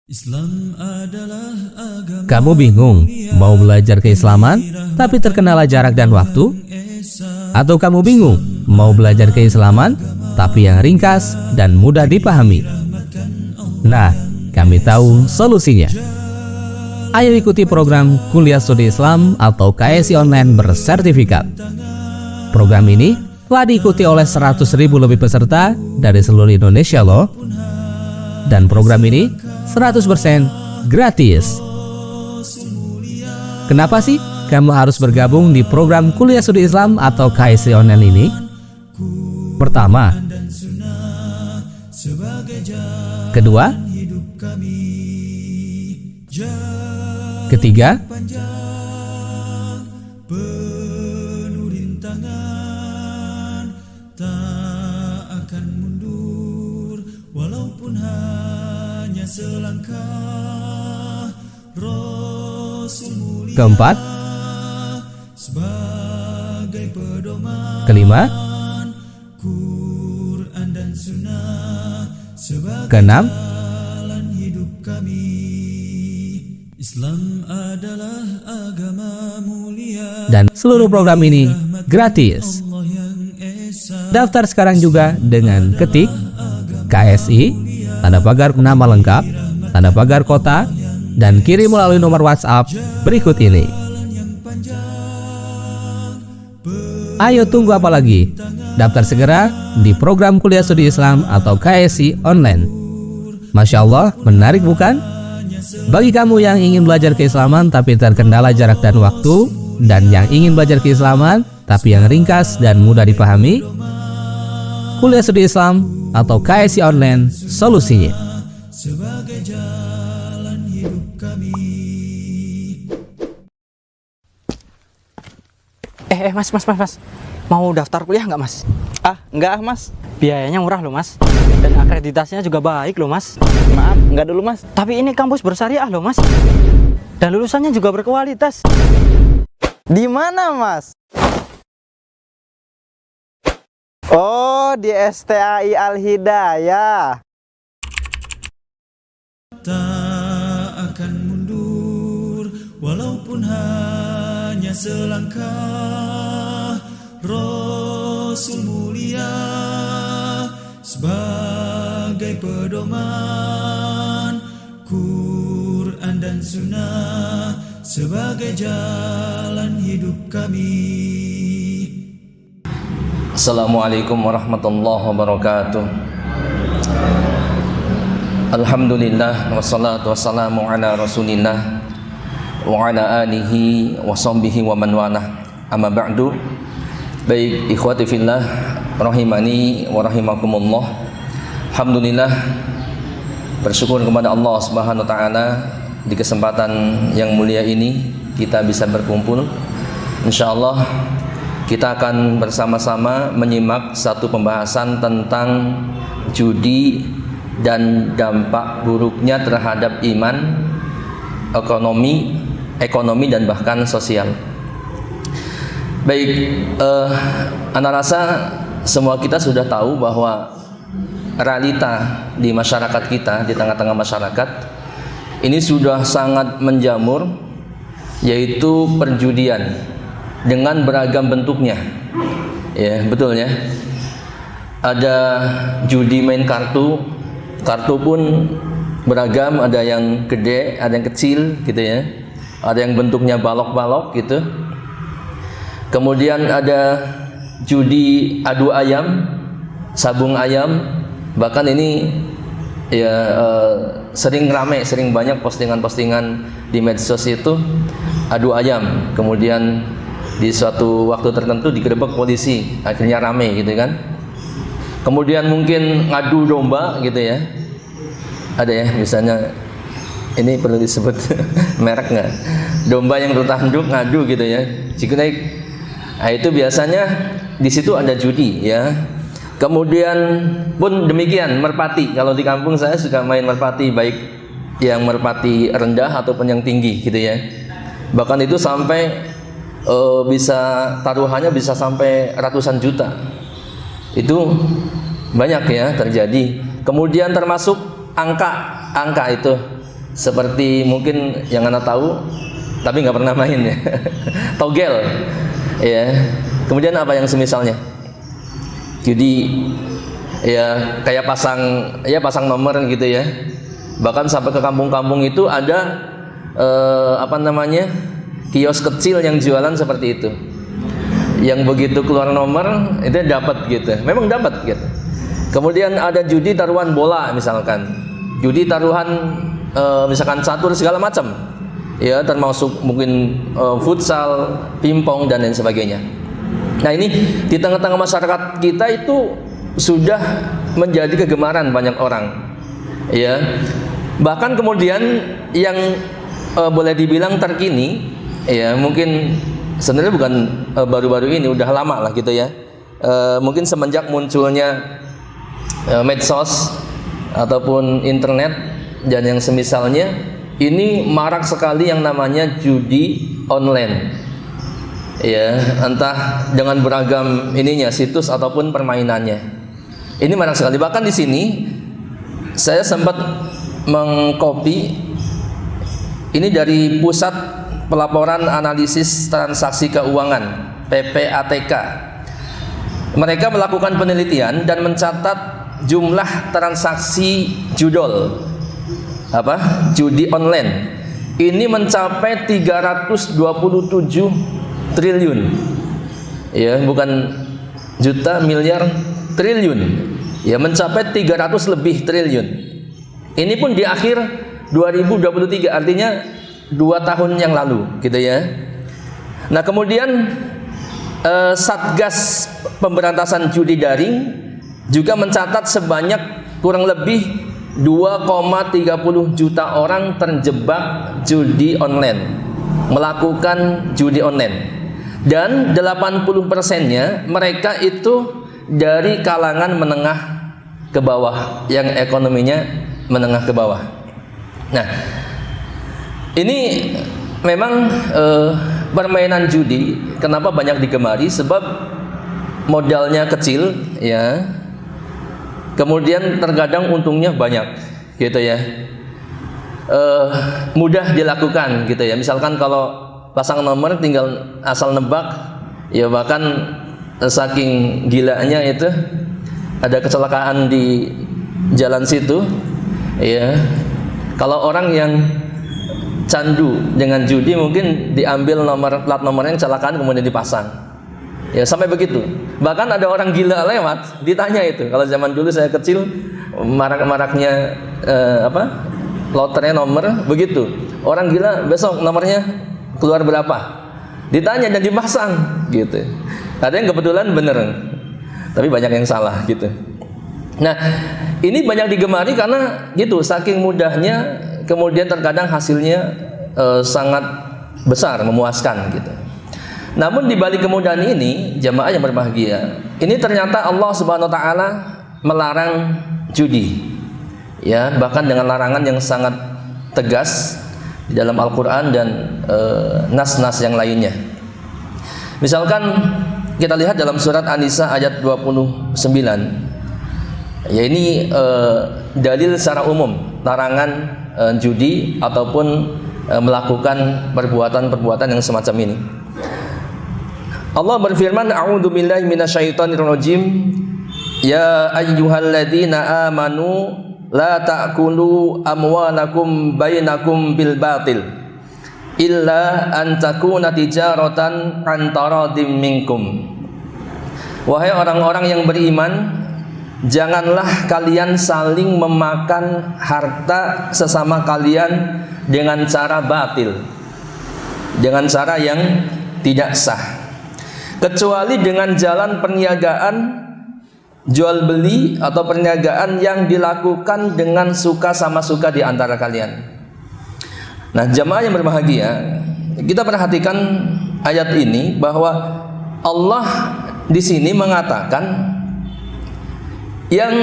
Islam adalah agama. Kamu bingung mau belajar keislaman tapi terkendala jarak dan waktu? Atau kamu bingung mau belajar keislaman tapi yang ringkas dan mudah dipahami? Nah, kami tahu solusinya. Ayo ikuti program Kuliah Studi Islam atau KSI Online bersertifikat. Program ini telah diikuti oleh 100.000 lebih peserta dari seluruh Indonesia loh. Dan program ini 100% gratis. Kenapa sih kamu harus bergabung di program Kuliah Studi Islam atau KSI Online ini? Pertama, kedua, ketiga, walaupun hanya selangkah. Rasul mulia keempat, sebagai pedoman, kelima, Quran dan Sunnah sebagai keenam, jalan hidup kami. Islam adalah agama mulia. dan seluruh program ini gratis. Allah yang esa. Daftar sekarang juga dengan ketik KSI, tanda pagar nama lengkap, tanda pagar kota, dan kirim melalui nomor WhatsApp berikut ini. Ayo tunggu apa lagi? Daftar segera di program Kuliah Studi Islam atau KSI Online. Masya Allah, menarik bukan? Bagi kamu yang ingin belajar keislaman tapi terkendala jarak dan waktu, dan yang ingin belajar keislaman tapi yang ringkas dan mudah dipahami, Kuliah Studi Islam atau KSI Online solusinya. Sebagai jalan hidup kami. Mas. Mau daftar kuliah nggak, Mas? Enggak Mas. Biayanya murah loh, Mas. Dan akreditasinya juga baik loh, Mas. Maaf, enggak dulu Mas. Tapi ini kampus bersyariah loh, Mas. Dan lulusannya juga berkualitas. Di mana Mas? Oh, di STAI Al-Hidayah. Tak akan mundur walaupun hanya selangkah. Rasul mulia sebagai pedoman, Quran dan Sunnah sebagai jalan hidup kami. Assalamualaikum warahmatullahi wabarakatuh. Alhamdulillah wassalatu wassalamu ala rasulillah wa ala alihi wa sahbihi wa man walah. Amma ba'du. Baik ikhwati fillah rahimani wa rahimakumullah. Alhamdulillah, bersyukur kepada Allah Subhanahu wa taala di kesempatan yang mulia ini kita bisa berkumpul. Insyaallah kita akan bersama-sama menyimak satu pembahasan tentang judi dan dampak buruknya terhadap iman, ekonomi dan bahkan sosial. Baik, ana rasa semua kita sudah tahu bahwa realita di masyarakat kita, di tengah-tengah masyarakat ini sudah sangat menjamur, yaitu perjudian dengan beragam bentuknya. Ya, betul ya. Ada judi main kartu pun beragam, ada yang gede, ada yang kecil gitu ya. Ada yang bentuknya balok-balok gitu. Kemudian ada judi adu ayam, sabung ayam. Bahkan ini ya sering banyak postingan-postingan di medsos itu adu ayam. Kemudian di suatu waktu tertentu digerebek polisi, akhirnya rame gitu kan. Kemudian mungkin ngadu domba gitu ya. Ada ya, misalnya ini perlu disebut merek nggak? Domba yang bertanduk ngadu gitu ya. Jika naik, nah itu biasanya di situ ada judi ya. Kemudian pun demikian merpati. Kalau di kampung saya suka main merpati, baik yang merpati rendah ataupun yang tinggi gitu ya. Bahkan itu sampai bisa taruhannya bisa sampai ratusan juta. Itu banyak ya terjadi. Kemudian termasuk angka itu seperti mungkin yang Anda tahu tapi nggak pernah main ya. Togel, ya. Kemudian apa yang semisalnya? Judi, ya kayak pasang nomor gitu ya. Bahkan sampai ke kampung-kampung itu ada kios kecil yang jualan seperti itu. Yang begitu keluar nomor itu dapat gitu. Memang dapat gitu. Kemudian ada judi taruhan bola misalkan. Judi taruhan misalkan catur segala macam. Ya, termasuk mungkin futsal, pingpong dan lain sebagainya. Nah, ini di tengah-tengah masyarakat kita itu sudah menjadi kegemaran banyak orang. Ya. Bahkan kemudian yang boleh dibilang terkini, ya mungkin sebenarnya bukan baru-baru ini, udah lama lah gitu ya. Mungkin semenjak munculnya medsos ataupun internet dan yang semisalnya, ini marak sekali yang namanya judi online. Ya, entah dengan beragam ininya, situs ataupun permainannya. Ini marak sekali. Bahkan di sini saya sempat mengcopy ini dari Pusat Pelaporan Analisis Transaksi Keuangan (PPATK). Mereka melakukan penelitian dan mencatat jumlah transaksi judi online ini mencapai 327 triliun. Ya, bukan juta, miliar, triliun. Ya, mencapai 300 lebih triliun. Ini pun di akhir 2023, artinya 2 tahun yang lalu gitu ya. Nah, kemudian Satgas Pemberantasan Judi Daring juga mencatat sebanyak kurang lebih 2,30 juta orang terjebak judi online, melakukan judi online. Dan 80%-nya mereka itu dari kalangan menengah ke bawah, yang ekonominya menengah ke bawah. Nah, ini memang permainan judi kenapa banyak digemari, sebab modalnya kecil ya. Kemudian terkadang untungnya banyak gitu ya. Mudah dilakukan gitu ya. Misalkan kalau pasang nomor tinggal asal nebak ya, bahkan saking gilanya itu ada kecelakaan di jalan situ ya. Kalau orang yang candu dengan judi mungkin diambil plat nomornya, kecelakaan kemudian dipasang. Ya, sampai begitu. Bahkan ada orang gila lewat, ditanya itu. Kalau zaman dulu saya kecil, marak-maraknya loternya nomor begitu. Orang gila besok nomornya keluar berapa? Ditanya dan dipasang gitu. Ada yang kebetulan bener, tapi banyak yang salah gitu. Nah, ini banyak digemari karena gitu, saking mudahnya, kemudian terkadang hasilnya sangat besar, memuaskan gitu. Namun di balik kemudahan ini, jamaah yang berbahagia, ini ternyata Allah Subhanahu wa taala melarang judi. Ya, bahkan dengan larangan yang sangat tegas di dalam Al-Qur'an dan nas-nas yang lainnya. Misalkan kita lihat dalam surat An-Nisa ayat 29. Ya, ini dalil secara umum larangan judi ataupun melakukan perbuatan-perbuatan yang semacam ini. Allah berfirman, a'udzu billahi minasyaitonir rajim. Ya ayyuhalladzina amanu la ta'kulu amwalakum bainakum bil batil illa an takuna tijaratan an taradim minkum. Wahai orang-orang yang beriman, janganlah kalian saling memakan harta sesama kalian dengan cara batil, dengan cara yang tidak sah, kecuali dengan jalan perniagaan jual beli atau perniagaan yang dilakukan dengan suka sama suka di antara kalian. Nah, jamaah yang berbahagia, kita perhatikan ayat ini bahwa Allah di sini mengatakan yang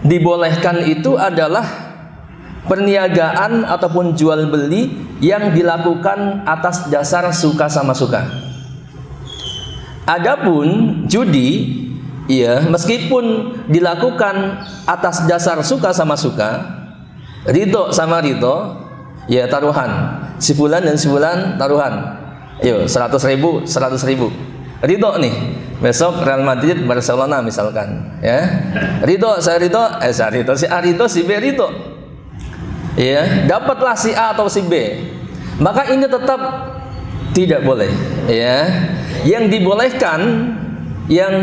dibolehkan itu adalah perniagaan ataupun jual beli yang dilakukan atas dasar suka sama suka. Adapun judi, ya, meskipun dilakukan atas dasar suka sama suka, ridho sama ridho, Ya taruhan. Si fulan dan si fulan taruhan. Yuk 100.000, 100.000. Ridho nih. Besok Real Madrid Barcelona misalkan, ya. Ridho, saya ridho, saya ridho, si A ridho, si B ridho. Ya, dapatlah si A atau si B. Maka ini tetap tidak boleh, ya. Yang dibolehkan, yang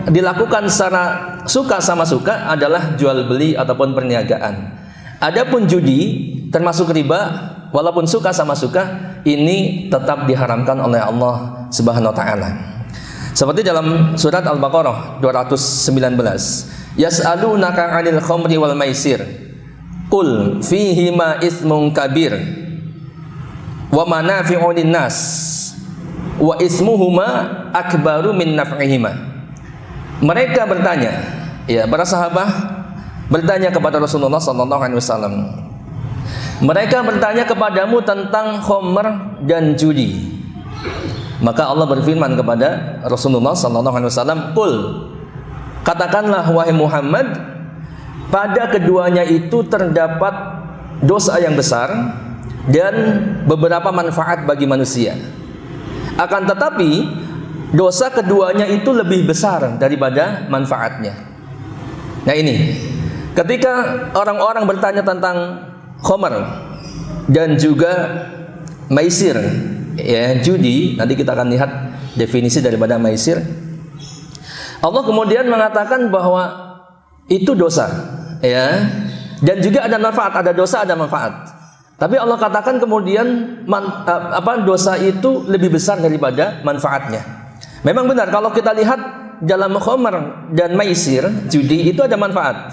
dilakukan secara suka sama suka adalah jual beli ataupun perniagaan. Adapun judi termasuk riba, walaupun suka sama suka, ini tetap diharamkan oleh Allah Subhanahu wa taala. Seperti dalam surat Al-Baqarah 219. Yas'alunaka 'anil khamri wal maisir. Qul fihima ismun kabir wa manafi'u lin-nas wa ismuhuma akbaru min naf'ihima. Mereka bertanya, ya, para sahabat bertanya kepada Rasulullah sallallahu alaihi wasallam. Mereka bertanya kepadamu tentang khamr dan judi. Maka Allah berfirman kepada Rasulullah sallallahu alaihi wasallam, "Qul," katakanlah wahai Muhammad, pada keduanya itu terdapat dosa yang besar dan beberapa manfaat bagi manusia. Akan tetapi dosa keduanya itu lebih besar daripada manfaatnya. Nah ini, ketika orang-orang bertanya tentang khamr dan juga maisir, ya, judi, nanti kita akan lihat definisi daripada maisir. Allah kemudian mengatakan bahwa itu dosa, ya, dan juga ada manfaat, ada dosa, ada manfaat. Tapi Allah katakan kemudian dosa itu lebih besar daripada manfaatnya. Memang benar kalau kita lihat dalam khamr dan maisir, judi itu ada manfaat.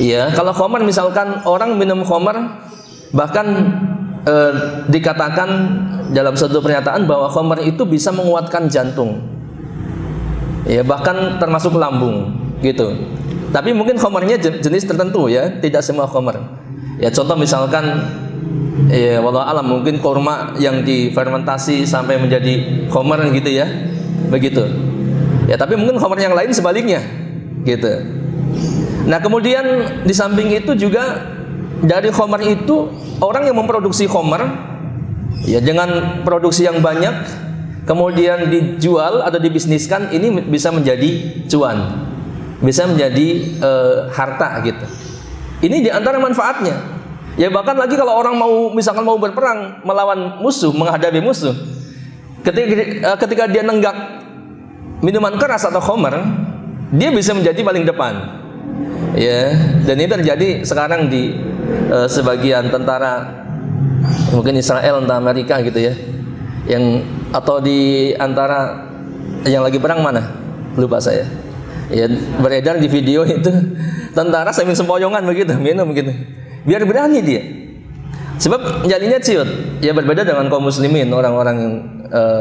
Iya, kalau khamr misalkan orang minum khamr, bahkan dikatakan dalam satu pernyataan bahwa khamr itu bisa menguatkan jantung. Ya, bahkan termasuk lambung gitu. Tapi mungkin khamrnya jenis tertentu, ya, tidak semua khamr. Ya, contoh misalkan, ya, wallahu alam, mungkin kurma yang difermentasi sampai menjadi khamr gitu, ya, begitu. Ya, tapi mungkin khamr yang lain sebaliknya, gitu. Nah, kemudian di samping itu juga dari khamr itu orang yang memproduksi khamr, ya, dengan produksi yang banyak, kemudian dijual atau dibisniskan, ini bisa menjadi cuan, bisa menjadi harta gitu. Ini diantara manfaatnya. Ya, bahkan lagi kalau orang misalkan mau berperang melawan musuh, menghadapi musuh, ketika dia nenggak minuman keras atau khamr, dia bisa menjadi paling depan. Ya, dan ini terjadi sekarang di sebagian tentara, mungkin Israel entah Amerika gitu, ya, yang atau di antara yang lagi perang mana, lupa saya. Ya, beredar di video itu tentara sambil sempoyongan begitu, minum begitu, biar berani dia. Sebab nyalinya ciut. Ya, berbeda dengan kaum muslimin, orang-orang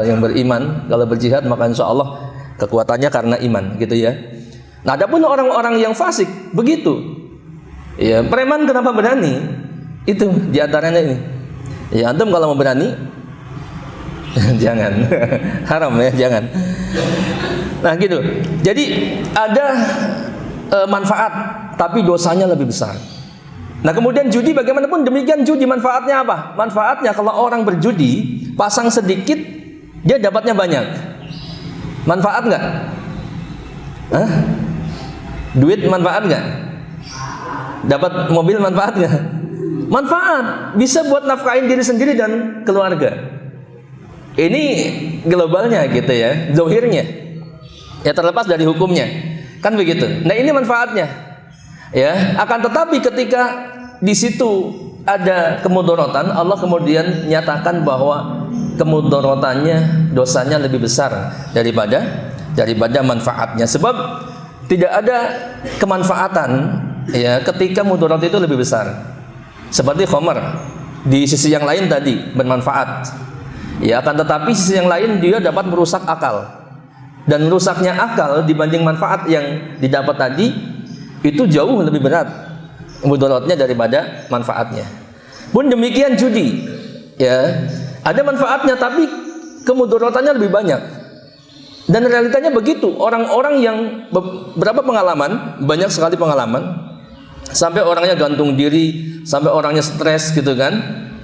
yang beriman, kalau berjihad maka insya Allah kekuatannya karena iman, gitu, ya. Nah, adapun orang-orang yang fasik begitu. Ya, preman kenapa berani? Itu diantaranya ini. Ya, antum kalau mau berani jangan haram, ya, jangan. Nah, gitu. Jadi ada manfaat, tapi dosanya lebih besar. Nah, kemudian judi bagaimanapun demikian, judi manfaatnya apa? Manfaatnya kalau orang berjudi, pasang sedikit, dia dapatnya banyak. Manfaat nggak? Hah? Duit manfaat nggak? Dapat mobil manfaat nggak? Manfaat, bisa buat nafkahin diri sendiri dan keluarga. Ini globalnya gitu, ya, zahirnya. Ya, terlepas dari hukumnya, kan begitu. Nah, ini manfaatnya, ya. Akan tetapi ketika di situ ada kemudorotan, Allah kemudian nyatakan bahwa kemudorotannya, dosanya lebih besar daripada manfaatnya. Sebab tidak ada kemanfaatan, ya, ketika mudarat itu lebih besar. Seperti khamr, di sisi yang lain tadi bermanfaat, ya, akan tetapi sisi yang lain dia dapat merusak akal. Dan merusaknya akal dibanding manfaat yang didapat tadi itu jauh lebih berat mudaratnya daripada manfaatnya. Pun demikian judi, ya, ada manfaatnya tapi kemudaratannya lebih banyak. Dan realitanya begitu. Orang-orang yang berapa pengalaman, banyak sekali pengalaman, sampai orangnya gantung diri, sampai orangnya stres gitu kan.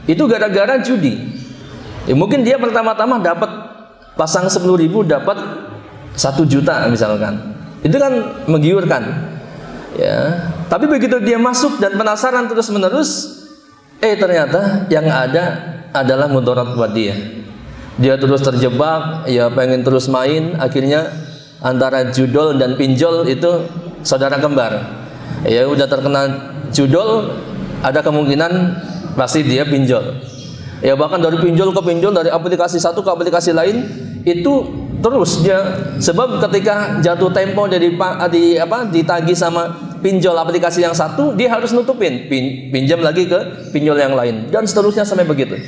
itu gara-gara judi. Ya, mungkin dia pertama-tama dapat pasang 10.000 dapat 1 juta misalkan. Itu kan menggiurkan. Ya, tapi begitu dia masuk dan penasaran terus-menerus, ternyata yang ada adalah mudarat buat dia. Dia terus terjebak, ya pengen terus main, akhirnya antara judol dan pinjol itu saudara kembar. Ya udah terkena judol, ada kemungkinan pasti dia pinjol. Ya bahkan dari pinjol ke pinjol, dari aplikasi satu ke aplikasi lain, itu terus dia, sebab ketika jatuh tempo ditagih sama pinjol aplikasi yang satu, dia harus nutupin, pinjam lagi ke pinjol yang lain, dan seterusnya sampai begitu.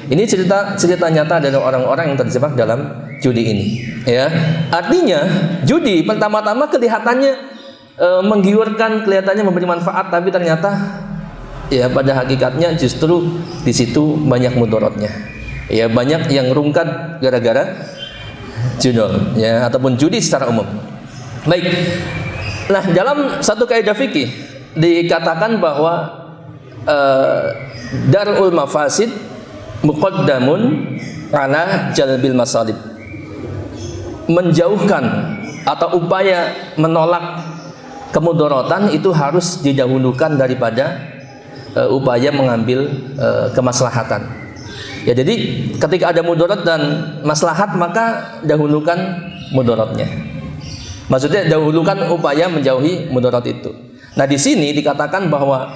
Ini cerita nyata dari orang-orang yang terjebak dalam judi ini. Ya, artinya judi pertama-tama kelihatannya menggiurkan, kelihatannya memberi manfaat, tapi ternyata ya pada hakikatnya justru di situ banyak mudaratnya. Ya banyak yang rungkat gara-gara judol, ya ataupun judi secara umum. Baik. Nah, dalam satu kaidah fikih dikatakan bahwa darul mafasid muqaddamun ala jalbil masalib. Menjauhkan atau upaya menolak kemudaratan itu harus didahulukan daripada upaya mengambil kemaslahatan. Ya, jadi ketika ada mudarat dan maslahat, maka dahulukan mudaratnya. Maksudnya dahulukan upaya menjauhi mudarat itu. Nah, di sini dikatakan bahwa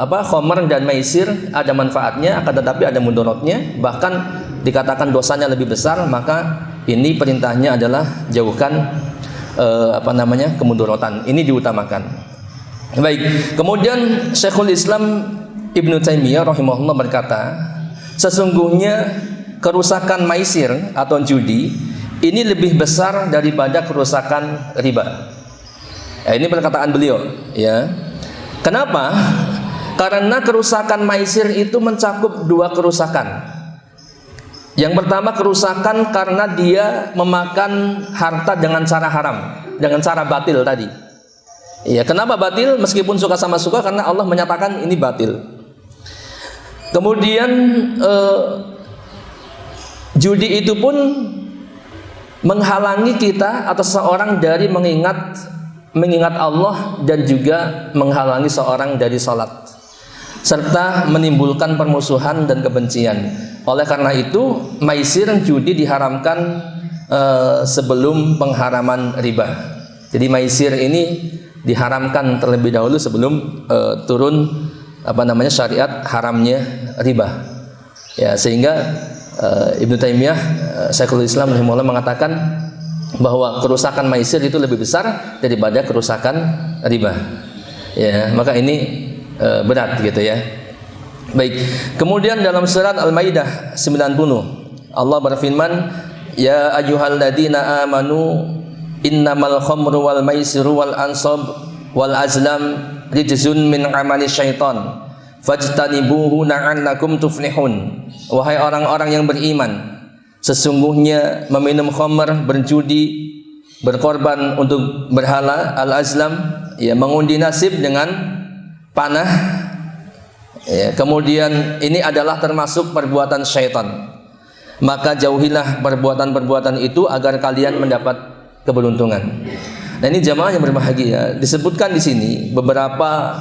khamr dan maisir ada manfaatnya, akan tetapi ada mudaratnya, bahkan dikatakan dosanya lebih besar, maka ini perintahnya adalah jauhkan kemudaratan. Ini diutamakan. Baik. Kemudian Syekhul Islam Ibnu Taimiyah rahimahullah berkata, sesungguhnya kerusakan maisir atau judi ini lebih besar daripada kerusakan riba. Ya, ini perkataan beliau, ya. Kenapa? Karena kerusakan maisir itu mencakup 2 kerusakan. Yang pertama, kerusakan karena dia memakan harta dengan cara haram, dengan cara batil tadi. Ya, kenapa batil? Meskipun suka sama suka, karena Allah menyatakan ini batil. Kemudian judi itu pun menghalangi kita atau seorang dari mengingat Allah, dan juga menghalangi seorang dari salat, serta menimbulkan permusuhan dan kebencian. Oleh karena itu, maisir judi diharamkan sebelum pengharaman riba. Jadi maisir ini diharamkan terlebih dahulu sebelum turun syariat haramnya riba. Ya, sehingga Ibnu Taimiyah, Syekhul Islam rahimahullah mengatakan bahwa kerusakan maisir itu lebih besar daripada kerusakan riba. Ya, maka ini berat gitu ya. Baik. Kemudian dalam surat Al-Maidah 90 Allah berfirman, ya ayyuhalladzina amanu innamal khamru wal maisiru wal ansab wal azlam rijzun min amali syaitan fajtanibuhu la'allakum tuflihun. Wahai orang-orang yang beriman, sesungguhnya meminum khamr, berjudi, berkorban untuk berhala, al-azlam, ya mengundi nasib dengan panah, ya, kemudian ini adalah termasuk perbuatan syaitan. Maka jauhilah perbuatan-perbuatan itu agar kalian mendapat keberuntungan. Nah, ini jamaah yang berbahagia. Disebutkan di sini beberapa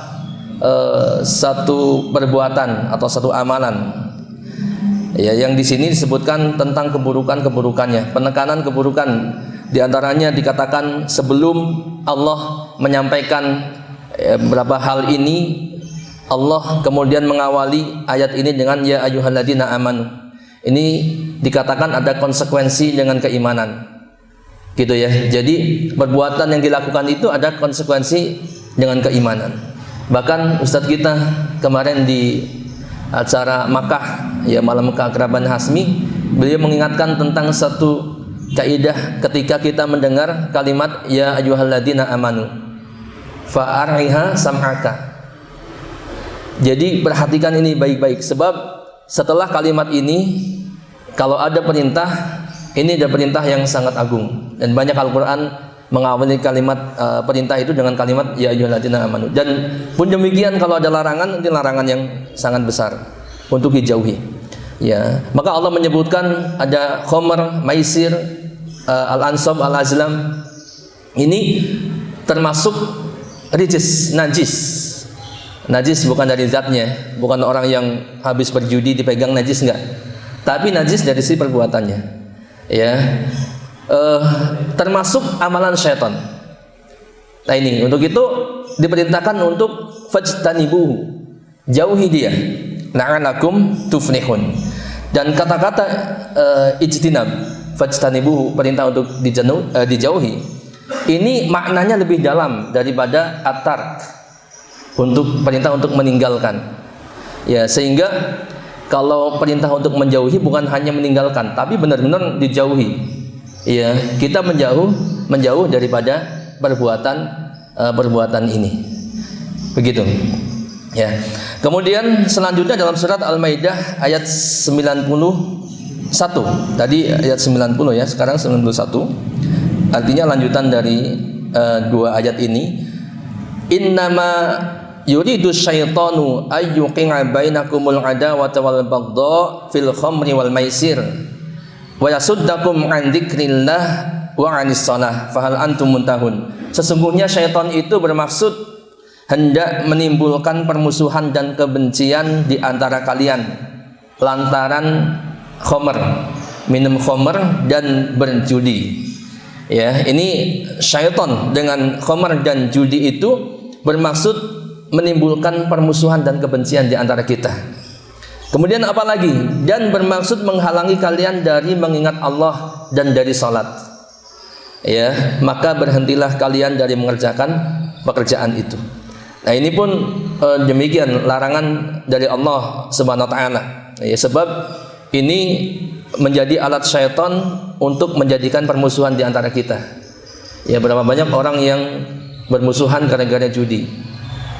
satu perbuatan atau satu amalan, ya, yang di sini disebutkan tentang keburukannya, penekanan keburukan. Di antaranya dikatakan sebelum Allah menyampaikan beberapa hal ini, Allah kemudian mengawali ayat ini dengan ya ayyuhalladzina amanu. Ini dikatakan ada konsekuensi dengan keimanan, gitu ya. Jadi perbuatan yang dilakukan itu ada konsekuensi dengan keimanan. Bahkan Ustadz kita kemarin di acara Makkah, ya malam keakraban Hasmi, beliau mengingatkan tentang satu kaidah ketika kita mendengar kalimat ya ayyuhalladzina amanu fa'ariha sam'aka. Jadi perhatikan ini baik-baik, sebab setelah kalimat ini kalau ada perintah, ini ada perintah yang sangat agung, dan banyak Al-Quran mengawali kalimat perintah itu dengan kalimat ya ayyuhalladzina amanu. Dan pun demikian kalau ada larangan, ini larangan yang sangat besar. untuk dijauhi. Ya, maka Allah menyebutkan ada khamr, maisir, al-ansab, al-azlam. Ini termasuk rijis, najis. Najis bukan dari zatnya, bukan orang yang habis berjudi dipegang najis, enggak. Tapi najis dari si perbuatannya. Ya. Termasuk amalan syaitan. Nah ini, untuk itu diperintahkan untuk fajtanibuhu, jauhi dia, la'alakum tuflihun. Dan kata-kata ijtinab, fajtanibuhu, perintah untuk dijauhi, ini maknanya lebih dalam daripada at-tark, untuk perintah untuk meninggalkan. Ya, sehingga kalau perintah untuk menjauhi bukan hanya meninggalkan, tapi benar-benar dijauhi. Ya, kita menjauh daripada perbuatan ini. Begitu. Ya. Kemudian selanjutnya dalam surat Al-Maidah ayat 91. Tadi ayat 90 ya, sekarang 91. Artinya lanjutan dari dua ayat ini. Innama yuridu syaitanu ayyuqi'a bainakumul adawata wal baghdha fil khamri wal maisir wa yasuddakum an dzikrillah wa 'anis shalah fahal antum muntahun. Sesungguhnya syaitan itu bermaksud hendak menimbulkan permusuhan dan kebencian di antara kalian lantaran khamr, minum khamr dan berjudi. Ya, ini syaitan dengan khamr dan judi itu bermaksud menimbulkan permusuhan dan kebencian di antara kita. Kemudian apa lagi? Dan bermaksud menghalangi kalian dari mengingat Allah dan dari salat. Ya, maka berhentilah kalian dari mengerjakan pekerjaan itu. Nah, ini pun demikian larangan dari Allah Subhanahu wa taala. Ya, sebab ini menjadi alat syaitan untuk menjadikan permusuhan di antara kita. Ya, berapa banyak orang yang bermusuhan gara-gara judi.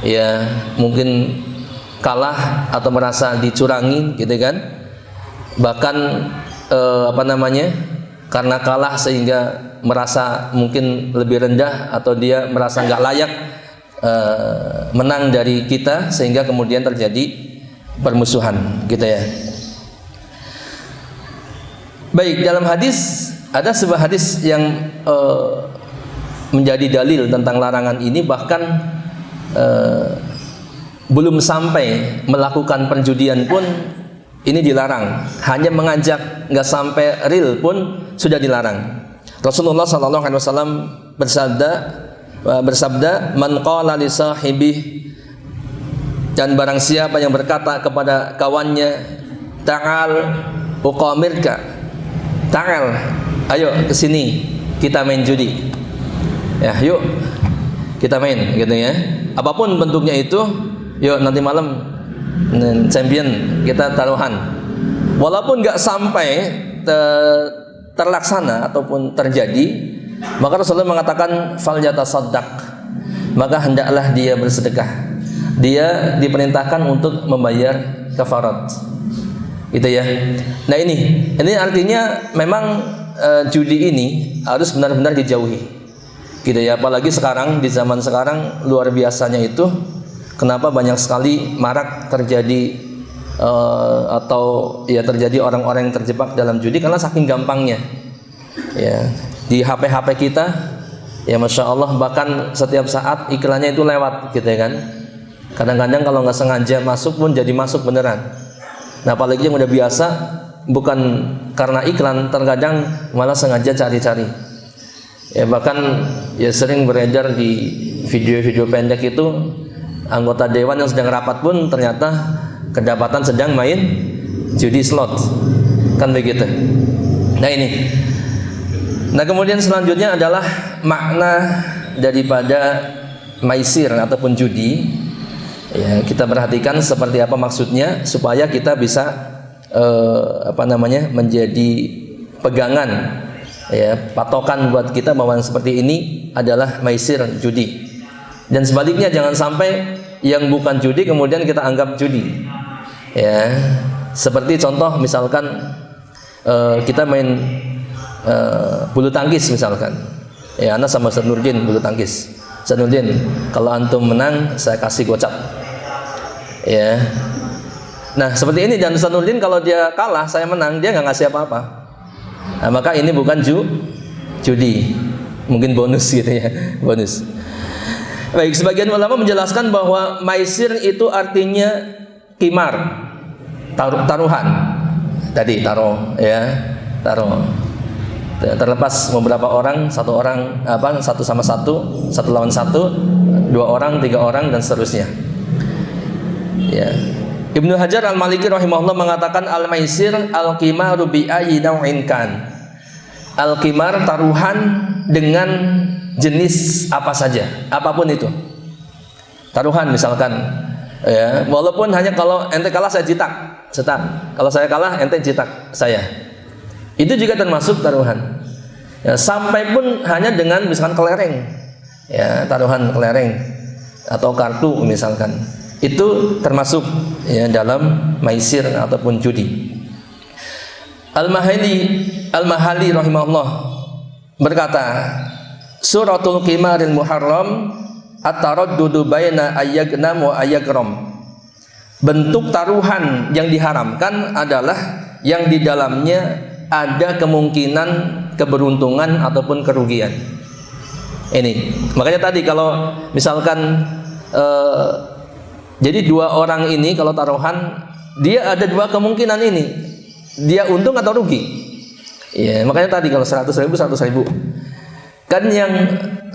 Ya, mungkin kalah atau merasa dicurangi, gitu kan? Bahkan karena kalah sehingga merasa mungkin lebih rendah atau dia merasa nggak layak menang dari kita, sehingga kemudian terjadi permusuhan, gitu ya. Baik, dalam hadis ada sebuah hadis yang menjadi dalil tentang larangan ini, bahkan belum sampai melakukan perjudian pun ini dilarang. Hanya mengajak nggak sampai real pun sudah dilarang. Rasulullah SAW bersabda, man qala li sahibih, dan barang siapa yang berkata kepada kawannya, ta'al uqamirka, ta'al, ayo kesini kita main judi. Ya, yuk kita main, gitu ya. Apapun bentuknya itu, yuk nanti malam champion kita taruhan. Walaupun nggak sampai terlaksana ataupun terjadi, maka Rasulullah mengatakan fal yatasaddaq, maka hendaklah dia bersedekah. Dia diperintahkan untuk membayar kafarat, gitu ya. Nah, ini artinya memang judi ini harus benar-benar dijauhi, gitu ya. Apalagi sekarang, di zaman sekarang luar biasanya itu, kenapa banyak sekali marak terjadi atau ya terjadi orang-orang yang terjebak dalam judi, karena saking gampangnya. Ya, di HP kita, ya masya Allah, bahkan setiap saat iklannya itu lewat, gitu ya kan. Kadang-kadang kalau nggak sengaja masuk pun jadi masuk beneran. Nah, apalagi yang udah biasa, bukan karena iklan, terkadang malah sengaja cari-cari. Ya, bahkan ya sering beredar di video-video pendek itu, anggota dewan yang sedang rapat pun ternyata kedapatan sedang main judi slot, kan begitu. Nah, ini. Nah, kemudian selanjutnya adalah makna daripada maisir ataupun judi. Ya, kita perhatikan seperti apa maksudnya supaya kita bisa menjadi pegangan, ya, patokan buat kita bahwa yang seperti ini adalah maisir, judi. Dan sebaliknya, jangan sampai yang bukan judi kemudian kita anggap judi. Ya, seperti contoh misalkan kita main bulu tangkis misalkan. Ya, Ana sama Ustaz Nurdin bulu tangkis. Ustaz Nurdin, kalau antum menang saya kasih gocap. Ya. Nah seperti ini, dan Ustaz Nurdin kalau dia kalah, saya menang, dia nggak ngasih apa-apa. Nah, maka ini bukan judi, mungkin bonus gitu ya, bonus. Baik, sebagian ulama menjelaskan bahwa maisir itu artinya qimar, taruhan. Tadi taruh. Terlepas beberapa orang, satu sama satu, satu lawan satu, 2 orang, 3 orang, dan seterusnya. Ya. Ibnu Hajar Al-Maliki rahimahullah mengatakan al-maisir al-qimaru bi ayyi naw'in kan. Al-qimar taruhan dengan jenis apa saja, apapun itu. Taruhan misalkan, ya, walaupun hanya kalau ente kalah saya cetak. Kalau saya kalah ente cetak saya. Itu juga termasuk taruhan. Ya, sampai pun hanya dengan misalkan kelereng. Ya, taruhan kelereng atau kartu misalkan. Itu termasuk ya dalam maisir ataupun judi. Al-Mahali rahimahullah berkata, suratul qimaril muharram at-taraddudu baina ayyagnam wa ayyagram. Bentuk taruhan yang diharamkan adalah yang di dalamnya ada kemungkinan keberuntungan ataupun kerugian. Ini makanya tadi kalau misalkan jadi 2 orang ini kalau taruhan, dia ada 2 kemungkinan ini, dia untung atau rugi. Ya, makanya tadi kalau 100.000 kan yang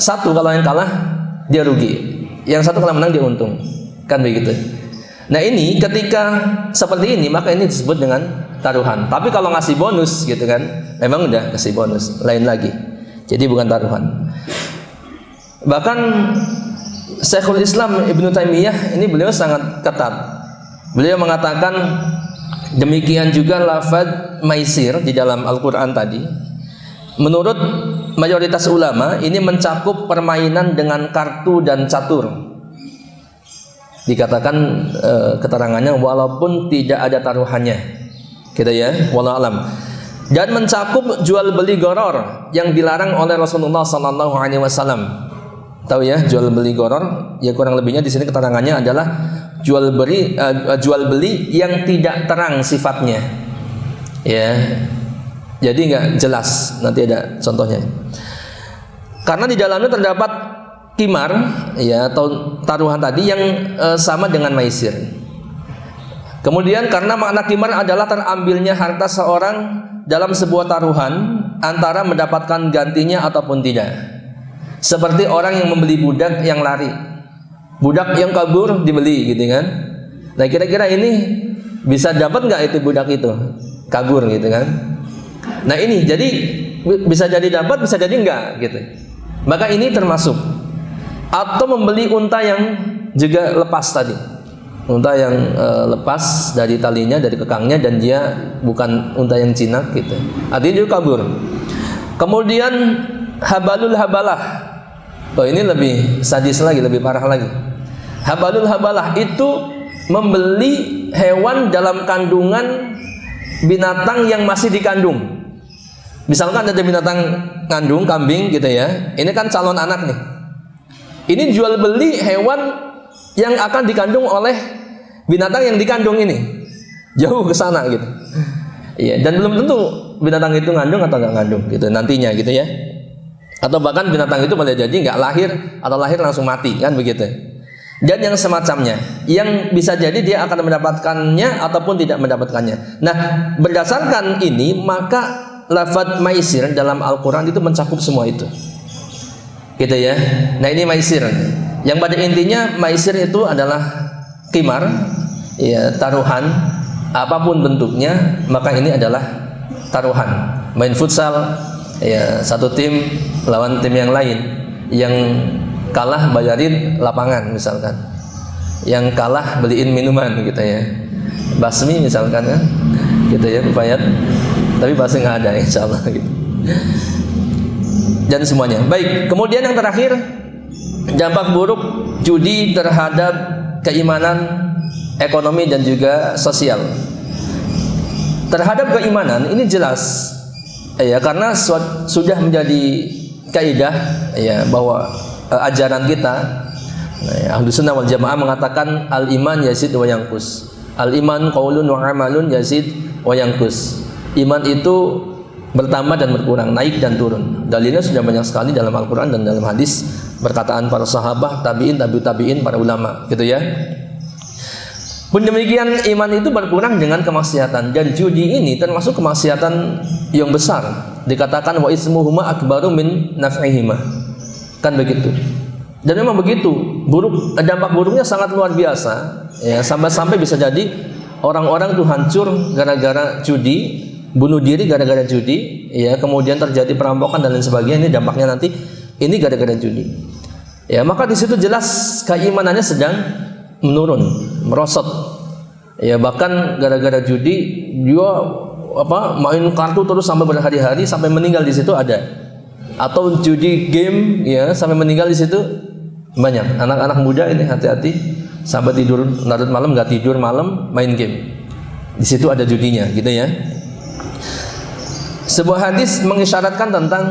satu kalau yang kalah dia rugi, yang satu kalau menang dia untung, kan begitu. Nah ini ketika seperti ini maka ini disebut dengan taruhan. Tapi kalau ngasih bonus gitu kan, memang udah kasih bonus, lain lagi. Jadi bukan taruhan. Bahkan Syekhul Islam Ibnu Taimiyah ini beliau sangat ketat. Beliau mengatakan demikian juga lafaz maisir di dalam Al-Qur'an tadi. Menurut mayoritas ulama ini mencakup permainan dengan kartu dan catur. Dikatakan keterangannya walaupun tidak ada taruhannya. Gitu ya, wallahu alam. Dan mencakup jual beli gharar yang dilarang oleh Rasulullah sallallahu alaihi wasallam. Tahu ya, jual beli gharar, ya kurang lebihnya di sini keterangannya adalah jual beli yang tidak terang sifatnya. Ya. Jadi nggak jelas, nanti ada contohnya. Karena di dalamnya terdapat qimar ya atau taruhan tadi yang sama dengan maisir. Kemudian karena makna qimar adalah terambilnya harta seorang dalam sebuah taruhan antara mendapatkan gantinya ataupun tidak. Seperti orang yang membeli budak yang lari, budak yang kabur dibeli gitu kan. Nah kira-kira ini bisa dapat nggak itu budak itu kabur gitu kan. Nah ini jadi bisa jadi dapat, bisa jadi enggak gitu. Maka ini termasuk. Atau membeli unta yang juga lepas tadi, unta yang lepas dari talinya, dari kekangnya, dan dia bukan unta yang jinak gitu, artinya dia kabur. Kemudian habalul habalah. Oh ini lebih sadis lagi, lebih parah lagi. Habalul habalah itu membeli hewan dalam kandungan binatang yang masih dikandung. Misalkan ada binatang ngandung kambing gitu ya, ini kan calon anak nih. Ini jual beli hewan yang akan dikandung oleh binatang yang dikandung ini, jauh ke sana gitu. Iya, dan belum tentu binatang itu ngandung atau nggak ngandung gitu nantinya gitu ya. Atau bahkan binatang itu boleh jadi nggak lahir atau lahir langsung mati kan begitu. Dan yang semacamnya, yang bisa jadi dia akan mendapatkannya ataupun tidak mendapatkannya. Nah, berdasarkan ini maka lafaz maisir dalam Al-Quran itu mencakup semua itu, gitu ya. Nah ini maisir, yang pada intinya maisir itu adalah qimar, ya taruhan, apapun bentuknya, maka ini adalah taruhan. Main futsal, ya satu tim lawan tim yang lain, yang kalah bayarin lapangan misalkan, yang kalah beliin minuman gitu ya, basmi misalkan kan, gitu ya, bayar. Tapi bahasa nggak ada insya Allah gitu. Dan semuanya baik. Kemudian yang terakhir, dampak buruk judi terhadap keimanan, ekonomi, dan juga sosial. Terhadap keimanan ini jelas ya, karena sudah menjadi kaidah ya bahwa ajaran kita Ahlus Sunnah wal Jamaah mengatakan al iman yazid wa yanqus. Al iman qaulun wa amalun yazid wa yanqus. Iman itu bertambah dan berkurang, naik dan turun. Dalilnya sudah banyak sekali dalam Al-Qur'an dan dalam hadis, perkataan para sahabat, tabi'in, tabi'in, para ulama, gitu ya. Pun demikian iman itu berkurang dengan kemaksiatan, dan judi ini termasuk kemaksiatan yang besar. Dikatakan wa ismuhuma akbaru min naf'ihima. Kan begitu. Dan memang begitu. Dampak buruknya sangat luar biasa. Ya, sampai bisa jadi orang-orang itu hancur gara-gara judi, bunuh diri gara-gara judi, ya, kemudian terjadi perampokan dan lain sebagainya. Ini dampaknya nanti ini gara-gara judi. Ya, maka di situ jelas keimanannya sedang menurun, merosot. Ya, bahkan gara-gara judi dia main kartu terus sampai berhari-hari sampai meninggal di situ ada. Atau judi game, ya, sampai meninggal di situ banyak. Anak-anak muda ini hati-hati, sampai tidur larut malam, nggak tidur malam, main game. Di situ ada judinya, gitu ya. Sebuah hadis mengisyaratkan tentang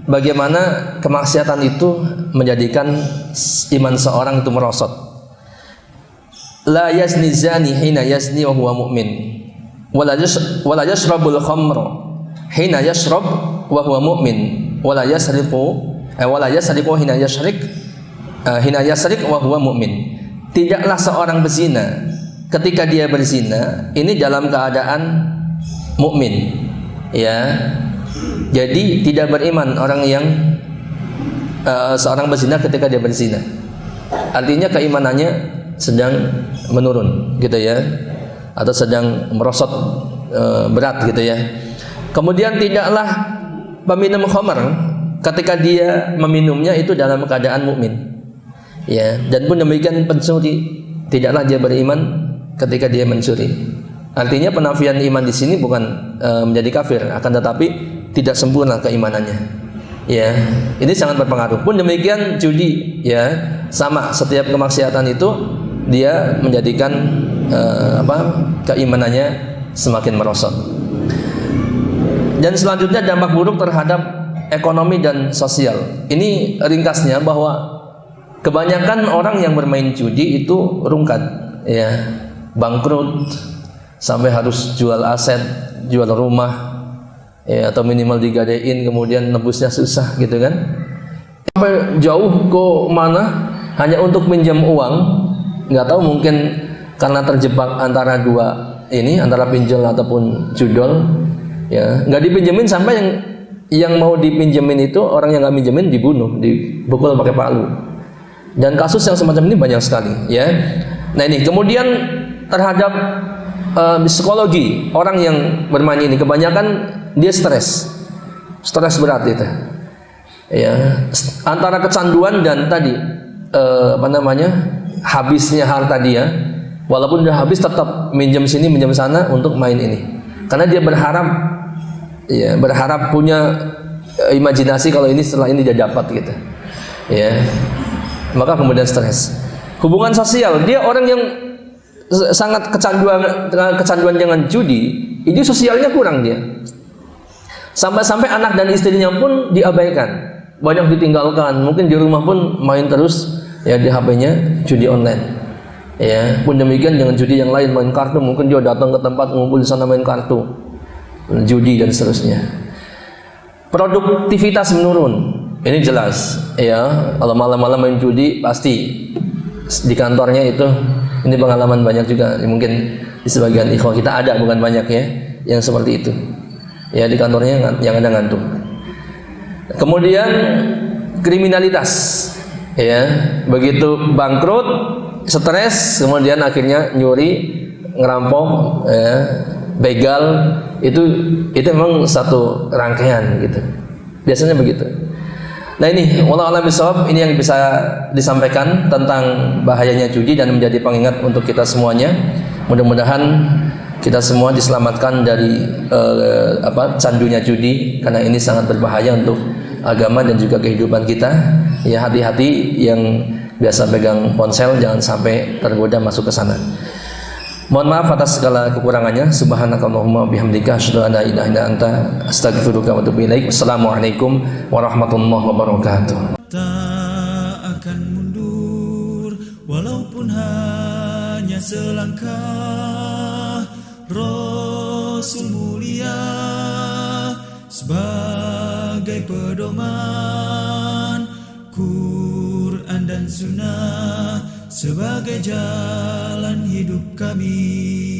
bagaimana kemaksiatan itu menjadikan iman seorang itu merosot. La yazni zani hina yazni wa huwa mu'min, wala yashrabul khamra hina yashrab wa huwa mu'min, wala yasriqu hina yasriq wa huwa mu'min. Tidaklah seorang berzina ketika dia berzina ini dalam keadaan mukmin, ya. Jadi tidak beriman orang yang seorang berzina ketika dia berzina. Artinya keimanannya sedang menurun, gitu ya, atau sedang merosot berat, gitu ya. Kemudian tidaklah peminum khamar ketika dia meminumnya itu dalam keadaan mukmin. Ya, dan pun demikian pencuri, tidaklah dia beriman ketika dia mencuri. Artinya penafian iman di sini bukan menjadi kafir, akan tetapi tidak sempurna keimanannya. Ya, ini sangat berpengaruh. Pun demikian judi, ya, sama, setiap kemaksiatan itu dia menjadikan keimanannya semakin merosot. Dan selanjutnya dampak buruk terhadap ekonomi dan sosial. Ini ringkasnya bahwa kebanyakan orang yang bermain judi itu rungkat, ya, bangkrut, sampai harus jual aset, jual rumah, ya, atau minimal digadein, kemudian nebusnya susah, gitu kan. Sampai jauh ke mana hanya untuk pinjam uang, nggak tahu, mungkin karena terjebak antara dua ini, antara pinjol ataupun judol, ya, nggak dipinjemin, sampai yang mau dipinjemin itu orang yang nggak pinjemin dibunuh, dipukul pakai palu. Dan kasus yang semacam ini banyak sekali, ya. Nah, ini kemudian terhadap psikologi orang yang bermain ini, kebanyakan dia stres berat itu, ya, antara kecanduan dan tadi habisnya harta dia, walaupun udah habis tetap minjem sini minjem sana untuk main ini, karena dia berharap punya imajinasi kalau ini setelah ini dia dapat, gitu, ya. Maka kemudian stres. Hubungan sosial, dia orang yang sangat kecanduan dengan judi, itu sosialnya kurang dia. Sampai-sampai anak dan istrinya pun diabaikan, banyak ditinggalkan. Mungkin di rumah pun main terus, ya, di HP-nya judi online. Ya, pun demikian dengan judi yang lain, main kartu, mungkin dia datang ke tempat ngumpul di sana main kartu, judi dan seterusnya. Produktivitas menurun. Ini jelas, ya. Kalau malam-malam main judi pasti di kantornya itu, ini pengalaman banyak juga, mungkin di sebagian ikhwah kita ada, bukan banyak, ya, yang seperti itu, ya, di kantornya yang ada ngantuk. Kemudian kriminalitas, ya, begitu bangkrut, stres, kemudian akhirnya nyuri, ngerampok, ya, begal, itu memang satu rangkaian, gitu, biasanya begitu. Nah, ini wallahu a'lam bishawab, ini yang bisa disampaikan tentang bahayanya judi dan menjadi pengingat untuk kita semuanya. Mudah-mudahan kita semua diselamatkan dari candunya judi, karena ini sangat berbahaya untuk agama dan juga kehidupan kita. Ya, hati-hati yang biasa pegang ponsel, jangan sampai tergoda masuk ke sana. Mohon maaf atas segala kekurangannya. Subhanakallahumma bihamdika asyhadu an la ilaha illa anta astaghfiruka wa atubu ilaik. Wassalamualaikum warahmatullahi wabarakatuh. Tak akan mundur walaupun hanya hanya selangkah. Rasul mulia sebagai pedoman, Quran dan Sunnah sebagai jalan hidup kami.